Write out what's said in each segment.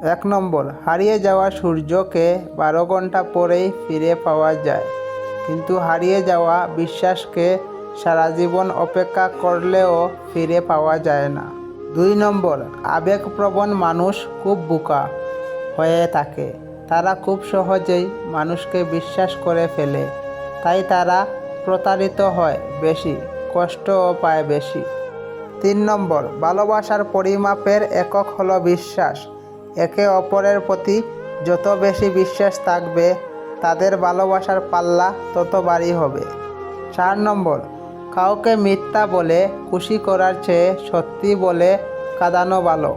1 নম্বর, হারিয়ে যাওয়া সূর্যকে 12 ঘন্টা পরেই ফিরে পাওয়া যায়, কিন্তু হারিয়ে যাওয়া বিশ্বাসকে সারা জীবন অপেক্ষা করলেও ফিরে পাওয়া যায় না। 2 নম্বর, আবেগপ্রবণ মানুষ খুব বোকা হয়ে থাকে। তারা খুব সহজেই মানুষকে বিশ্বাস করে ফেলে, তাই তারা প্রতারিত হয় বেশি, কষ্টও পায় বেশি। 3 নম্বর, ভালোবাসার পরিমাপের একক হলো বিশ্বাস। একে অপরের প্রতি যত বেশি বিশ্বাস থাকবে, তাদের ভালোবাসার পাল্লা তত ভারী হবে। 4 নম্বর, কাউকে মিথ্যা বলে খুশি করার চেয়ে সত্যি বলে কাঁদানো ভালো।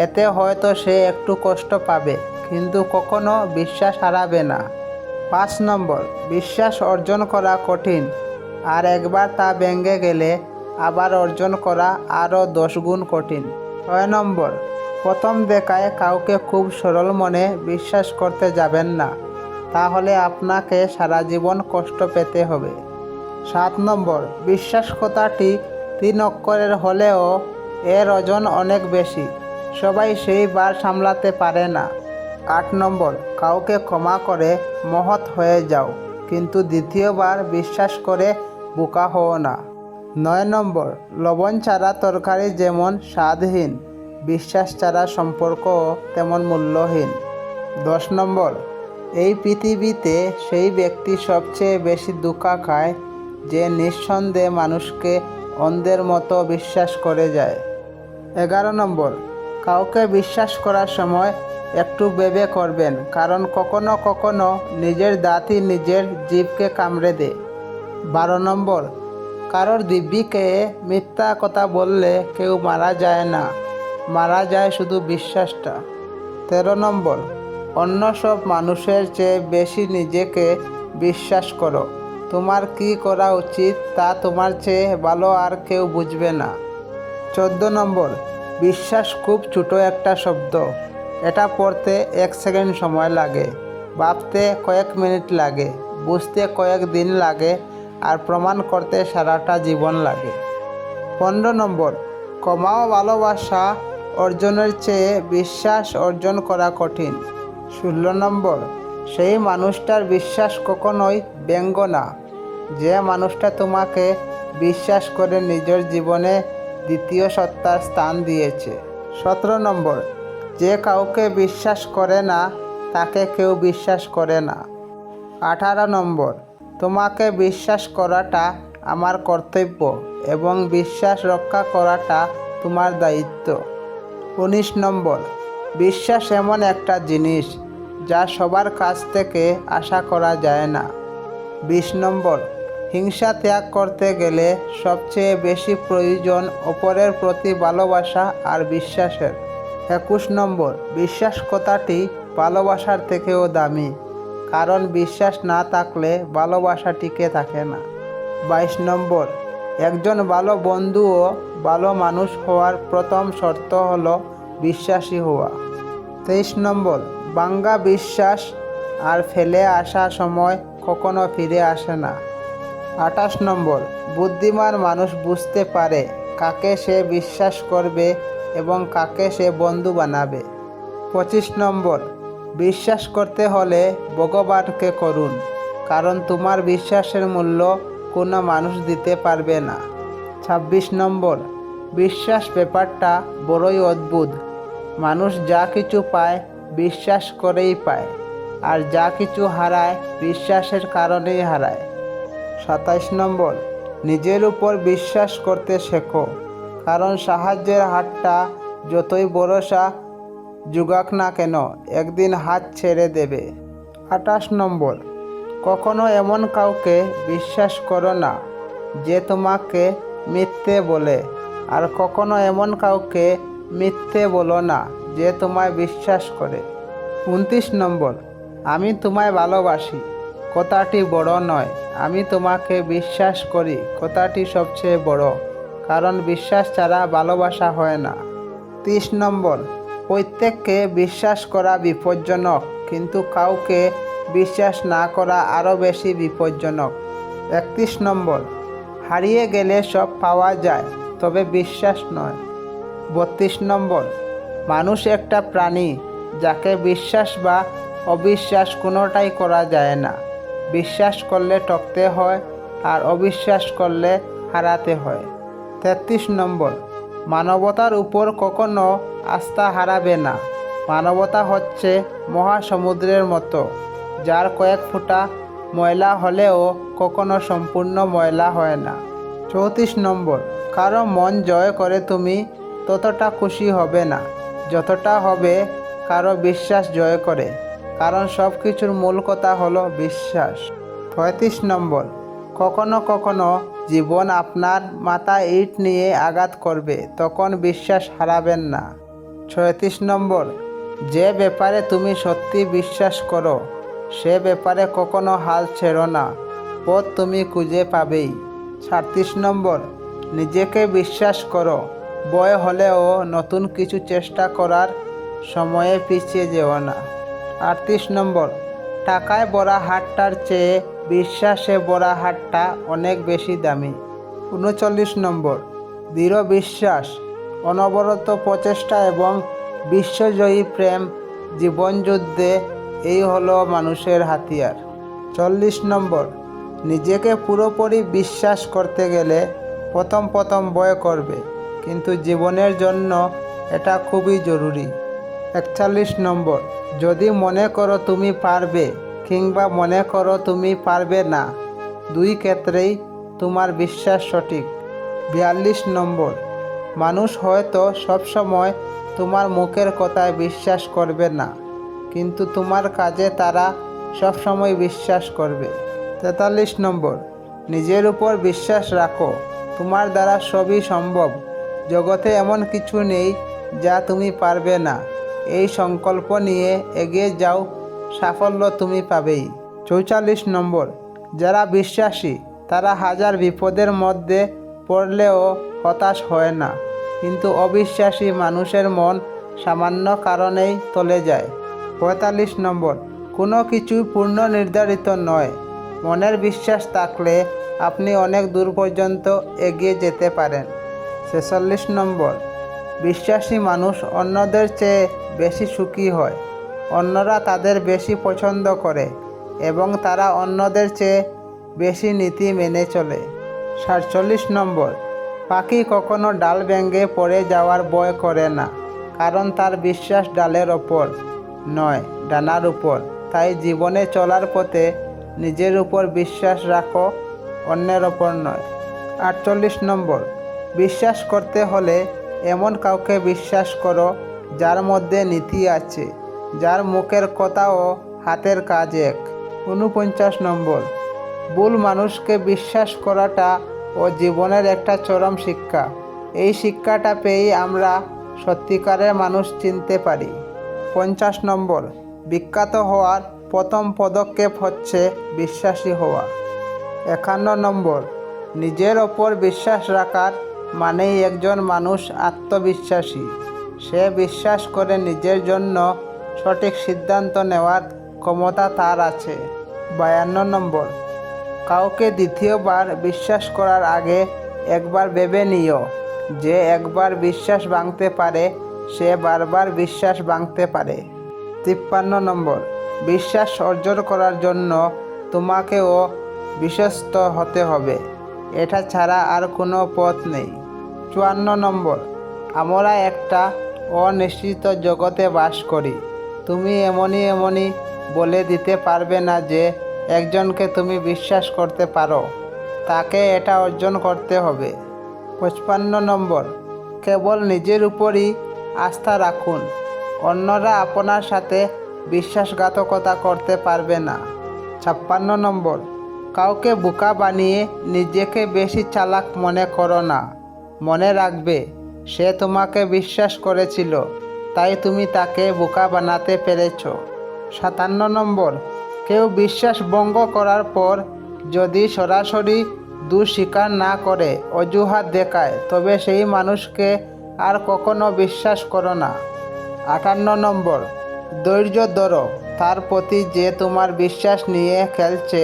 এতে হয়তো সে একটু কষ্ট পাবে, কিন্তু কখনো বিশ্বাস হারাবে না। 5 নম্বর, বিশ্বাস অর্জন করা কঠিন, আর একবার তা ভেঙে গেলে আবার অর্জন করা আরও 10 গুণ কঠিন। 6 নম্বর, প্রথম দেখায় কাউকে খুব সরল মনে বিশ্বাস করতে যাবেন না, তাহলে আপনাকে সারা জীবন কষ্ট পেতে হবে। 7 নম্বর, বিশ্বাস কথাটি 3 অক্ষরের হলেও এর ওজন অনেক বেশি। সবাই সেই বার সামলাতে পারে না। 8 নম্বর, কাউকে ক্ষমা করে মহৎ হয়ে যাও, কিন্তু দ্বিতীয়বার বিশ্বাস করে বোকা হও না। 9 নম্বর, লবণ ছাড়া তরকারি যেমন স্বাদহীন, বিশ্বাস ছাড়া সম্পর্কও তেমন মূল্যহীন। 10 নম্বর, এই পৃথিবীতে সেই ব্যক্তি সবচেয়ে বেশি ধোঁকা খায় যে নিঃসন্দেহে মানুষকে অন্ধের মতো বিশ্বাস করে যায়। 11 নম্বর, কাউকে বিশ্বাস করার সময় একটু ভেবে করবেন, কারণ কখনো কখনো নিজের দাঁতই নিজের জিভকে কামড়ে দেয়। 12 নম্বর, কারোর দিব্যি খেয়ে মিথ্যা কথা বললে কেউ মারা যায় না, মারা যায় শুধু বিশ্বাসটা। 13 নম্বর, অন্য সব মানুষের চেয়ে বেশি নিজেকে বিশ্বাস করো। তোমার কি করা উচিত তা তোমার চেয়ে ভালো আর কেউ বুঝবে না। 14 নম্বর, বিশ্বাস খুব ছোট একটা শব্দ। এটা পড়তে 1 সেকেন্ড সময় লাগে, ভাবতে কয়েক মিনিট লাগে, বুঝতে কয়েক দিন লাগে, আর প্রমাণ করতে সারাটা জীবন লাগে। 15 নম্বর, কমাও ভালোবাসা অর্জনের চেয়ে বিশ্বাস অর্জন করা কঠিন। 16 নম্বর, সেই মানুষটার বিশ্বাস কখনোই ব্যঙ্গ না, যে মানুষটা তোমাকে বিশ্বাস করে নিজের জীবনে দ্বিতীয় সত্তার স্থান দিয়েছে। 17 নম্বর, যে কাউকে বিশ্বাস করে না তাকে কেউ বিশ্বাস করে না। 18 নম্বর, তোমাকে বিশ্বাস করাটা আমার কর্তব্য এবং বিশ্বাস রক্ষা করাটা তোমার দায়িত্ব। 19 নম্বর, বিশ্বাস এমন একটা জিনিস যা সবার কাছ থেকে আশা করা যায় না। 20 নম্বর, হিংসা ত্যাগ করতে গেলে সবচেয়ে বেশি প্রয়োজন অপরের প্রতি ভালোবাসা আর বিশ্বাসের। 21 নম্বর, বিশ্বাস কথাটি ভালোবাসার থেকেও দামি, কারণ বিশ্বাস না থাকলে ভালোবাসা টিকে থাকে না। 22 নম্বর, একজন ভালো বন্ধু ও ভালো মানুষ হওয়ার প্রথম শর্ত হলো বিশ্বাসী হওয়া। 23 নম্বর, ভাঙ্গা বিশ্বাস আর ফেলে আসা সময় কখনো ফিরে আসে না। 28 নম্বর, বুদ্ধিমান মানুষ বুঝতে পারে কাকে সে বিশ্বাস করবে এবং কাকে সে বন্ধু বানাবে। 25 নম্বর, বিশ্বাস করতে হলে ভগবানকে করুন, কারণ তোমার বিশ্বাসের মূল্য কোনো মানুষ দিতে পারবে না। 26 নম্বর, বিশ্বাস ব্যাপারটা বড়ই অদ্ভুত। মানুষ যা কিছু পায় বিশ্বাস করেই পায়, আর যা কিছু হারায় বিশ্বাসের কারণেই হারায়। 27 নম্বর, নিজের উপর বিশ্বাস করতে শেখো, কারণ সাহায্যের হাতটা যতই ভরসা জুগাক না কেন একদিন হাত ছেড়ে দেবে। 28 নম্বর, কখনো এমন কাউকে বিশ্বাস করো না যে তোমাকে মিথ্যে বলে, আর কখনো এমন কাউকে মিথ্যে বলো না যে তোমায় বিশ্বাস করে। 29 নম্বর, আমি তোমায় ভালোবাসি কথাটি বড় নয়, আমি তোমাকে বিশ্বাস করি কথাটি সবচেয়ে বড়, কারণ বিশ্বাস ছাড়া ভালোবাসা হয় না। 30 নম্বর, প্রত্যেককে বিশ্বাস করা বিপজ্জনক, কিন্তু কাউকে বিশ্বাস না করা আরও বেশি বিপজ্জনক। 31 নম্বর, হারিয়ে গেলে সব পাওয়া যায়, তবে বিশ্বাস নয়। 32 নম্বর, মানুষ একটা প্রাণী, যাকে বিশ্বাস বা অবিশ্বাস কোনোটাই করা যায় না। বিশ্বাস করলে ঠকতে হয়, আর অবিশ্বাস করলে হারাতে হয়। 33 নম্বর, মানবতার উপর কখনো আস্থা হারাবে না। মানবতা হচ্ছে মহাসমুদ্রের মতো, যার কয়েক ফোঁটা ময়লা হলেও কখনো সম্পূর্ণ ময়লা হয় না। 34 নম্বর, কারো মন জয় করে তুমি ততটা খুশি হবে না যতটা হবে কারো বিশ্বাস জয় করে, কারণ সব কিছুর মূল কথা হলো বিশ্বাস। 35 নম্বর, কখনো কখনো জীবন আপনার মাথায় ইট নিয়ে আঘাত করবে, তখন বিশ্বাস হারাবেন না। 36 নম্বর, যে ব্যাপারে তুমি সত্যি বিশ্বাস করো সে ব্যাপারে কখনো হাল ছেড়ো না, পথ তুমি খুঁজে পাবেই। 37 নম্বর, নিজেকে বিশ্বাস করো, ভয় হলেও নতুন কিছু চেষ্টা করার সময়ে পিছিয়ে যেও না। 38 নম্বর, টাকায় ভরা হাটটার চেয়ে বিশ্বাসে ভরা হাটটা অনেক বেশি দামি। 39 নম্বর, দৃঢ় বিশ্বাস, অনবরত প্রচেষ্টা এবং বিশ্বজয়ী প্রেম জীবনযুদ্ধে এই হলো মানুষের হাতিয়ার। 40 নম্বর, নিজেকে পুরোপুরি বিশ্বাস করতে গেলে প্রথম ভয় করবে, কিন্তু জীবনের জন্য এটা খুবই জরুরি। 41 নম্বর, যদি মনে করো তুমি পারবে কিংবা মনে করো তুমি পারবে না, দুই ক্ষেত্রেই তোমার বিশ্বাস সঠিক। 42 নম্বর, মানুষ হয়তো সবসময় তোমার মুখের কথায় বিশ্বাস করবে না, কিন্তু তোমার কাজে তারা সবসময় বিশ্বাস করবে। 43 নম্বর, নিজের উপর বিশ্বাস রাখো, তোমার দ্বারা সবই সম্ভব, জগতে এমন কিছু নেই যা তুমি পারবে না। এই সংকল্প নিয়ে এগিয়ে যাও, সাফল্য তুমি পাবেই। 44 নম্বর, যারা বিশ্বাসী তারা হাজার বিপদের মধ্যে পড়লেও হতাশ হয় না, কিন্তু অবিশ্বাসী মানুষের মন সামান্য কারণেই টলে যায়। 45 নম্বর, কোনো কিছুই পূর্ণ নির্ধারিত নয়, মনের বিশ্বাস থাকলে আপনি অনেক দূর পর্যন্ত এগিয়ে যেতে পারেন। 46 নম্বর, বিশ্বাসী মানুষ অন্যদের চেয়ে বেশি সুখী হয়, অন্যরা তাদের বেশি পছন্দ করে এবং তারা অন্যদের চেয়ে বেশি নীতি মেনে চলে। 47 নম্বর, পাখি কখনো ডাল ভেঙে পড়ে যাওয়ার ভয় করে না, কারণ তার বিশ্বাস ডালের ওপর নয়, ডানার উপর। তাই জীবনে চলার পথে নিজের উপর বিশ্বাস রাখো, অন্যের ওপর নয়। 48 নম্বর, বিশ্বাস করতে হলে এমন কাউকে বিশ্বাস করো যার মধ্যে নীতি আছে, যার মুখের কথা ও হাতের কাজ এক। 49 নম্বর, ভুল মানুষকে বিশ্বাস করাটা ও জীবনের একটা চরম শিক্ষা। এই শিক্ষাটা পেয়েই আমরা সত্যিকারের মানুষ চিনতে পারি। 50 নম্বর, বিখ্যাত হওয়ার প্রথম পদক্ষেপ হচ্ছে বিশ্বাসী হওয়া। 51 নম্বর, নিজের ওপর বিশ্বাস রাখার মানেই একজন মানুষ আত্মবিশ্বাসী। সে বিশ্বাস করে নিজের জন্য সঠিক সিদ্ধান্ত নেওয়ার ক্ষমতা তার আছে। 52 নম্বর, কাউকে দ্বিতীয়বার বিশ্বাস করার আগে একবার ভেবে নিও, যে একবার বিশ্বাস ভাঙতে পারে সে বারবার বিশ্বাস ভাঙতে পারে। 53 নম্বর, বিশ্বাস অর্জন করার জন্য তোমাকেও বিশ্বস্ত হতে হবে, এটা ছাড়া আর কোনো পথ নেই। 54 নম্বর, আমরা একটা অনিশ্চিত জগতে বাস করি, তুমি এমনই বলে দিতে পারবে না যে একজনকে তুমি বিশ্বাস করতে পারো, তাকে এটা অর্জন করতে হবে। 55 নম্বর, কেবল নিজের উপরই আস্থা রাখুন, অন্যরা আপনার সাথে বিশ্বাসঘাতকতা করতে পারবে না। 56 নম্বর, কাউকে বোকা বানিয়ে নিজেকে বেশি চালাক মনে করো না, মনে রাখবে সে তোমাকে বিশ্বাস করেছিল, তাই তুমি তাকে বোকা বানাতে পেরেছ। 57 নম্বর, কেউ বিশ্বাস ভঙ্গ করার পর যদি সরাসরি দোষ স্বীকার না করে, অজুহাত দেখায়, তবে সেই মানুষকে আর কখনো বিশ্বাস করো না। 58 নম্বর, ধৈর্য ধরো তার প্রতি যে তোমার বিশ্বাস নিয়ে খেলছে,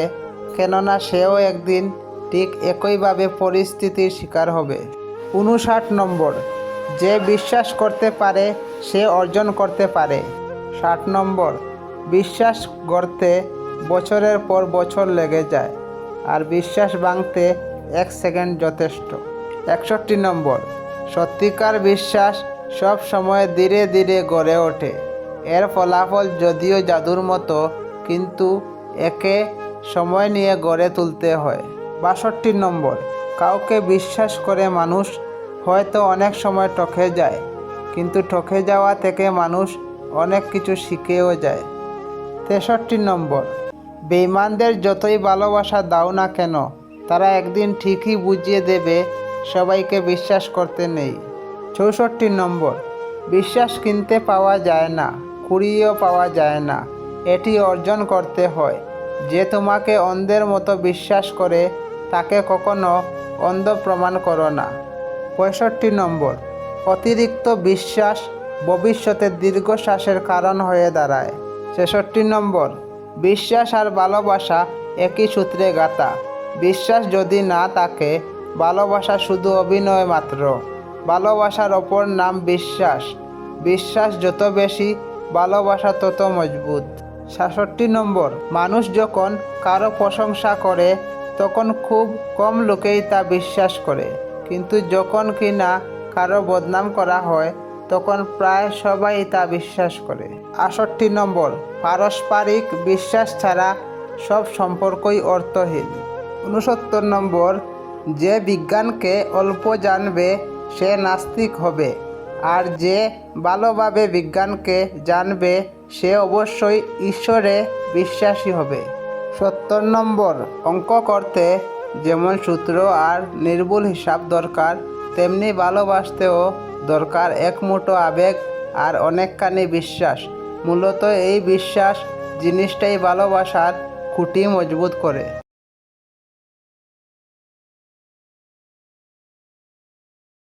কেননা সেও একদিন ঠিক একইভাবে পরিস্থিতির শিকার হবে। 59 নম্বর, যে বিশ্বাস করতে পারে সে অর্জন করতে পারে। 60 নম্বর, বিশ্বাস গড়তে বছরের পর বছর লেগে যায়, আর বিশ্বাস ভাঙতে 1 সেকেন্ড যথেষ্ট। 61 নম্বর, সত্যিকার বিশ্বাস সব সময় ধীরে ধীরে গড়ে ওঠে। এর ফলাফল যদিও জাদুর মতো, কিন্তু একে সময় নিয়ে গড়ে তুলতে হয়। 62 নম্বর, কাউকে বিশ্বাস করে মানুষ হয়তো অনেক সময় ঠকে যায়, কিন্তু ঠকে যাওয়া থেকে মানুষ অনেক কিছু শিখেও যায়। 63 নম্বর, বেঈমানদের যতই ভালোবাসা দাও না কেন, তারা একদিন ঠিকই বুঝিয়ে দেবে সবাইকে বিশ্বাস করতে নেই। 64 নম্বর, বিশ্বাস কিনতে পাওয়া যায় না, কুড়িয়েও পাওয়া যায় না, এটি অর্জন করতে হয়। যে তোমাকে অন্ধের মতো বিশ্বাস করে তাকে কখনো অন্ধ প্রমাণ করো না। 65 নম্বর, অতিরিক্ত বিশ্বাস ভবিষ্যতে দীর্ঘশ্বাসের কারণ হয়ে দাঁড়ায়। 66 নম্বর, বিশ্বাস আর ভালোবাসা একই সূত্রে গাঁথা। বিশ্বাস যদি না থাকে, ভালোবাসা শুধু অভিনয় মাত্র। ভালোবাসার অপর নাম বিশ্বাস। বিশ্বাস যত বেশি, ভালোবাসা তত মজবুত। 67 নম্বর, মানুষ যখন কারো প্রশংসা করে তখন খুব কম লোকেই তা বিশ্বাস করে, কিন্তু যখন কিনা কারো বদনাম করা হয় তখন প্রায় সবাই তা বিশ্বাস করে। 68 নম্বর, পারস্পরিক বিশ্বাস ছাড়া সব সম্পর্কই অর্থহীন। 69 নম্বর, যে বিজ্ঞানকে অল্প জানবে সে নাস্তিক হবে, আর যে ভালোভাবে বিজ্ঞানকে জানবে সে অবশ্যই ঈশ্বরে বিশ্বাসী হবে। 70 নম্বর, অঙ্ক করতে যেমন সূত্র আর নির্ভুল হিসাব দরকার, তেমনি ভালোবাসতেও দরকার এক মুঠো আবেগ আর অনেকখানি বিশ্বাস। মূলত এই বিশ্বাস জিনিসটাই ভালোবাসার খুঁটি মজবুত করে।